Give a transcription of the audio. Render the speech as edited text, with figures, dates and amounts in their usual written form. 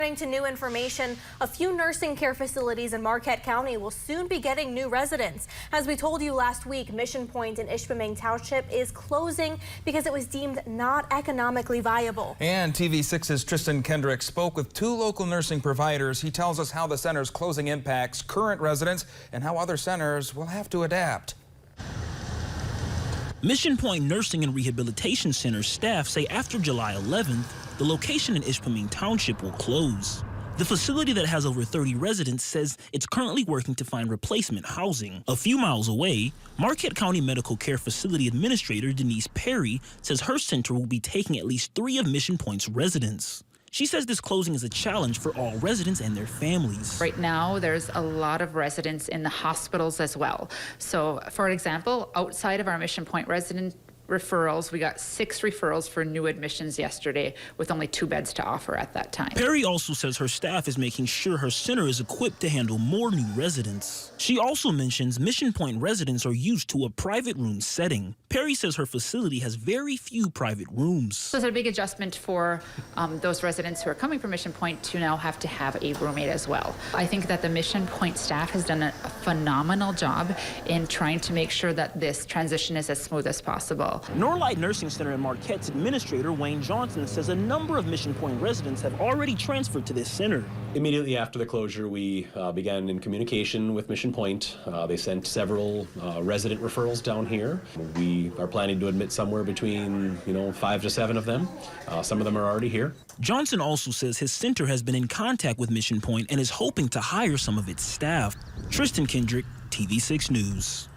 To new information, a few nursing care facilities in Marquette County will soon be getting new residents. As we told you last week, Mission Point in Ishpeming Township is closing because it was deemed not economically viable. And TV6's Tristan Kendrick spoke with two local nursing providers. He tells us how the center's closing impacts current residents and how other centers will have to adapt. Mission Point Nursing and Rehabilitation Center staff say after July 11th, the location in Ishpeming Township will close. The facility that has over 30 residents says it's currently working to find replacement housing. A few miles away, Marquette County Medical Care Facility Administrator Denise Perry says her center will be taking at least 3 of Mission Point's residents. She says this closing is a challenge for all residents and their families. Right now, there's a lot of residents in the hospitals as well. So, for example, outside of our Mission Point resident referrals, we got 6 referrals for new admissions yesterday with only 2 beds to offer at that time. Perry also says her staff is making sure her center is equipped to handle more new residents. She also mentions Mission Point residents are used to a private room setting. Perry says her facility has very few private rooms. So it's a big adjustment for those residents who are coming from Mission Point to now have to have a roommate as well. I think that the Mission Point staff has done a phenomenal job in trying to make sure that this transition is as smooth as possible. Norlight Nursing Center in Marquette's administrator, Wayne Johnson, says a number of Mission Point residents have already transferred to this center. Immediately after the closure, we began in communication with Mission Point. They sent several resident referrals down here. We are planning to admit somewhere between 5 to 7 of them. Some of them are already here. Johnson also says his center has been in contact with Mission Point and is hoping to hire some of its staff. Tristan Kendrick, TV6 News.